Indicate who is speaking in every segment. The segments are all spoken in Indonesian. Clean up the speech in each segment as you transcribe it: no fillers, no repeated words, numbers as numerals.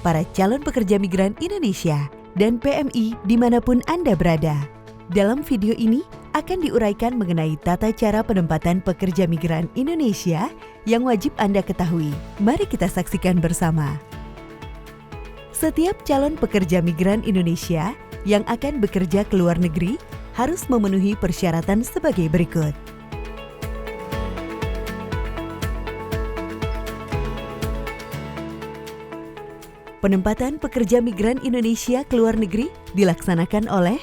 Speaker 1: para calon pekerja migran Indonesia dan PMI dimanapun Anda berada. Dalam video ini akan diuraikan mengenai tata cara penempatan pekerja migran Indonesia yang wajib Anda ketahui. Mari kita saksikan bersama. Setiap calon pekerja migran Indonesia yang akan bekerja ke luar negeri harus memenuhi persyaratan sebagai berikut. Penempatan pekerja migran Indonesia ke luar negeri dilaksanakan oleh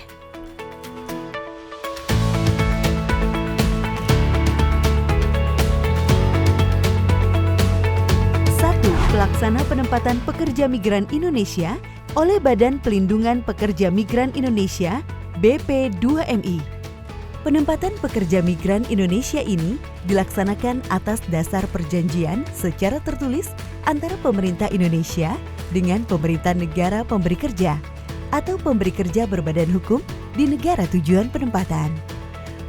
Speaker 1: Pelaksana penempatan pekerja migran Indonesia oleh Badan Pelindungan Pekerja Migran Indonesia (BP2MI). Penempatan pekerja migran Indonesia ini dilaksanakan atas dasar perjanjian secara tertulis antara pemerintah Indonesia dengan pemerintah negara pemberi kerja atau pemberi kerja berbadan hukum di negara tujuan penempatan.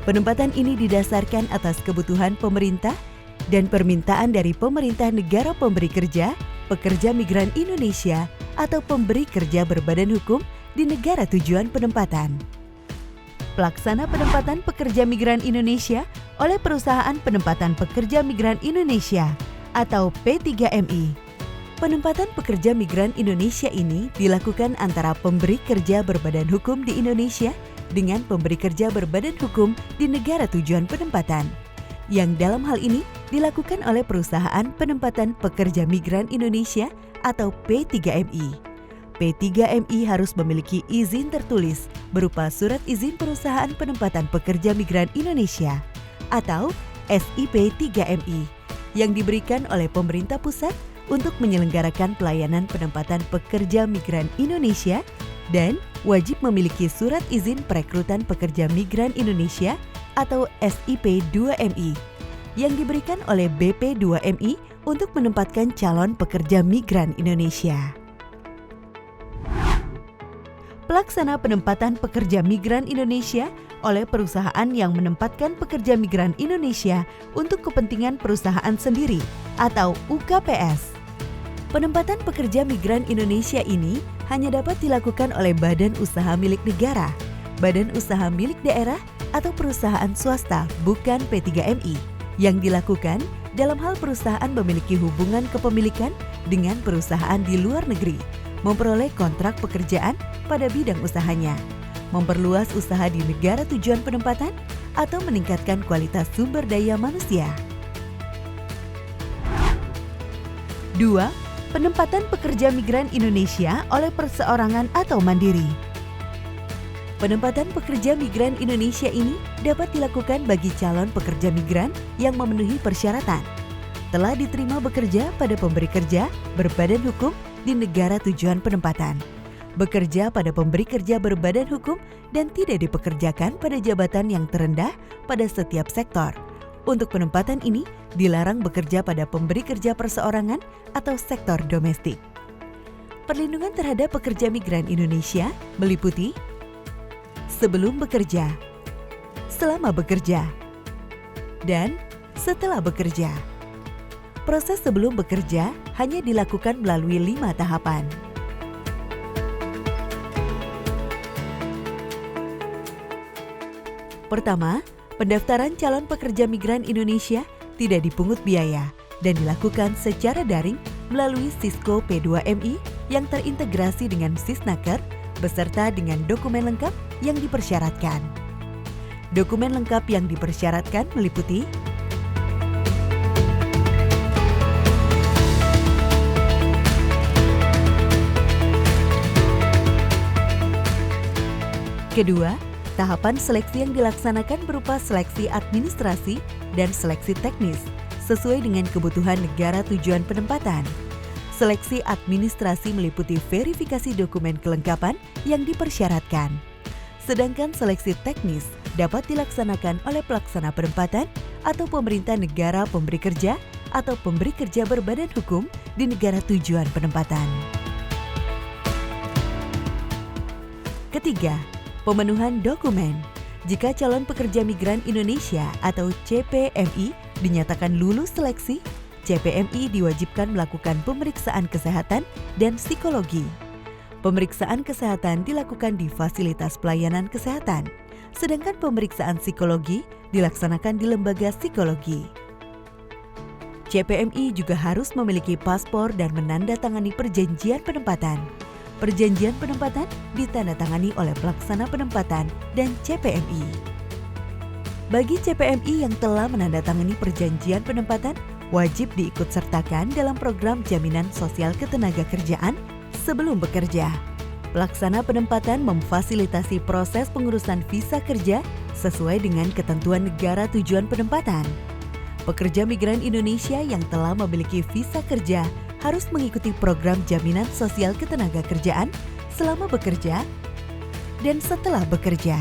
Speaker 1: Penempatan ini didasarkan atas kebutuhan pemerintah dan permintaan dari pemerintah negara pemberi kerja, pekerja migran Indonesia, atau pemberi kerja berbadan hukum di negara tujuan penempatan. Pelaksana penempatan pekerja migran Indonesia oleh Perusahaan Penempatan Pekerja Migran Indonesia atau P3MI. Penempatan pekerja migran Indonesia ini dilakukan antara pemberi kerja berbadan hukum di Indonesia dengan pemberi kerja berbadan hukum di negara tujuan penempatan, yang dalam hal ini dilakukan oleh Perusahaan Penempatan Pekerja Migran Indonesia atau P3MI. P3MI harus memiliki izin tertulis berupa Surat Izin Perusahaan Penempatan Pekerja Migran Indonesia atau SIP3MI yang diberikan oleh pemerintah pusat untuk menyelenggarakan pelayanan penempatan pekerja migran Indonesia dan wajib memiliki Surat Izin Perekrutan Pekerja Migran Indonesia atau SIP2MI yang diberikan oleh BP2MI untuk menempatkan calon pekerja migran Indonesia. Pelaksana penempatan pekerja migran Indonesia oleh perusahaan yang menempatkan pekerja migran Indonesia untuk kepentingan perusahaan sendiri atau UKPS. Penempatan pekerja migran Indonesia ini hanya dapat dilakukan oleh badan usaha milik negara, badan usaha milik daerah, atau perusahaan swasta bukan P3MI yang dilakukan dalam hal perusahaan memiliki hubungan kepemilikan dengan perusahaan di luar negeri, memperoleh kontrak pekerjaan pada bidang usahanya, memperluas usaha di negara tujuan penempatan, atau meningkatkan kualitas sumber daya manusia. 2. Penempatan pekerja migran Indonesia oleh perseorangan atau mandiri. Penempatan pekerja migran Indonesia ini dapat dilakukan bagi calon pekerja migran yang memenuhi persyaratan, telah diterima bekerja pada pemberi kerja berbadan hukum di negara tujuan penempatan, bekerja pada pemberi kerja berbadan hukum dan tidak dipekerjakan pada jabatan yang terendah pada setiap sektor. Untuk penempatan ini dilarang bekerja pada pemberi kerja perseorangan atau sektor domestik. Perlindungan terhadap pekerja migran Indonesia meliputi sebelum bekerja, selama bekerja, dan setelah bekerja. Proses sebelum bekerja hanya dilakukan melalui 5 tahapan. Pertama, pendaftaran calon pekerja migran Indonesia tidak dipungut biaya dan dilakukan secara daring melalui Sisco P2MI yang terintegrasi dengan Sisnaker beserta dengan dokumen lengkap yang dipersyaratkan. Dokumen lengkap yang dipersyaratkan meliputi kedua, tahapan seleksi yang dilaksanakan berupa seleksi administrasi dan seleksi teknis sesuai dengan kebutuhan negara tujuan penempatan. Seleksi administrasi meliputi verifikasi dokumen kelengkapan yang dipersyaratkan. Sedangkan seleksi teknis dapat dilaksanakan oleh pelaksana penempatan atau pemerintah negara pemberi kerja atau pemberi kerja berbadan hukum di negara tujuan penempatan. Ketiga, pemenuhan dokumen. Jika calon pekerja migran Indonesia atau CPMI dinyatakan lulus seleksi, CPMI diwajibkan melakukan pemeriksaan kesehatan dan psikologi. Pemeriksaan kesehatan dilakukan di fasilitas pelayanan kesehatan, sedangkan pemeriksaan psikologi dilaksanakan di lembaga psikologi. CPMI juga harus memiliki paspor dan menandatangani perjanjian penempatan. Perjanjian penempatan ditandatangani oleh pelaksana penempatan dan CPMI. Bagi CPMI yang telah menandatangani perjanjian penempatan, wajib diikutsertakan dalam program jaminan sosial ketenagakerjaan sebelum bekerja. Pelaksana penempatan memfasilitasi proses pengurusan visa kerja sesuai dengan ketentuan negara tujuan penempatan. Pekerja migran Indonesia yang telah memiliki visa kerja harus mengikuti program jaminan sosial ketenagakerjaan selama bekerja dan setelah bekerja.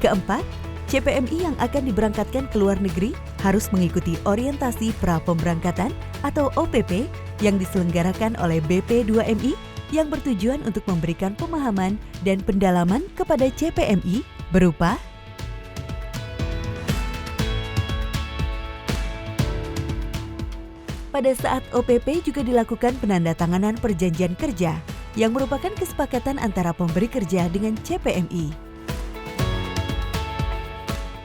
Speaker 1: Keempat, CPMI yang akan diberangkatkan ke luar negeri harus mengikuti orientasi pra-pemberangkatan atau OPP yang diselenggarakan oleh BP2MI yang bertujuan untuk memberikan pemahaman dan pendalaman kepada CPMI berupa pada saat OPP juga dilakukan penandatanganan perjanjian kerja yang merupakan kesepakatan antara pemberi kerja dengan CPMI.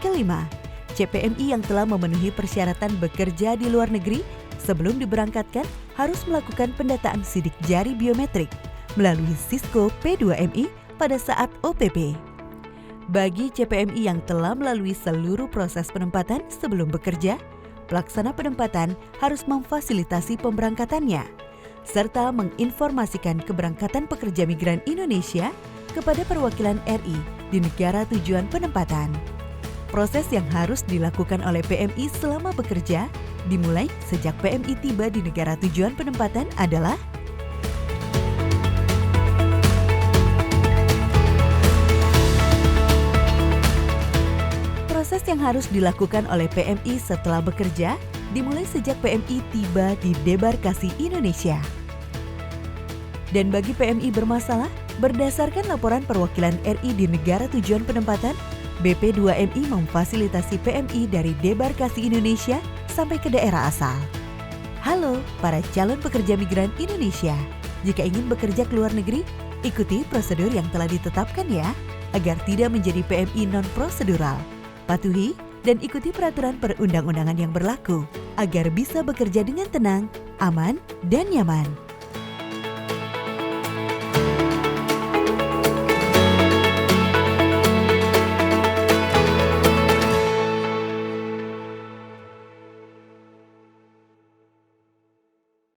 Speaker 1: Kelima, CPMI yang telah memenuhi persyaratan bekerja di luar negeri sebelum diberangkatkan harus melakukan pendataan sidik jari biometrik melalui Cisco P2MI pada saat OPP. Bagi CPMI yang telah melalui seluruh proses penempatan sebelum bekerja, pelaksana penempatan harus memfasilitasi pemberangkatannya, serta menginformasikan keberangkatan pekerja migran Indonesia kepada perwakilan RI di negara tujuan penempatan. Proses yang harus dilakukan oleh PMI selama bekerja dimulai sejak PMI tiba di negara tujuan penempatan adalah proses yang harus dilakukan oleh PMI setelah bekerja dimulai sejak PMI tiba di debarkasi Indonesia. Dan bagi PMI bermasalah, berdasarkan laporan perwakilan RI di negara tujuan penempatan, BP2MI memfasilitasi PMI dari debarkasi Indonesia sampai ke daerah asal. Halo para calon pekerja migran Indonesia, jika ingin bekerja ke luar negeri, ikuti prosedur yang telah ditetapkan ya, agar tidak menjadi PMI non-prosedural. Patuhi dan ikuti peraturan perundang-undangan yang berlaku agar bisa bekerja dengan tenang, aman, dan nyaman.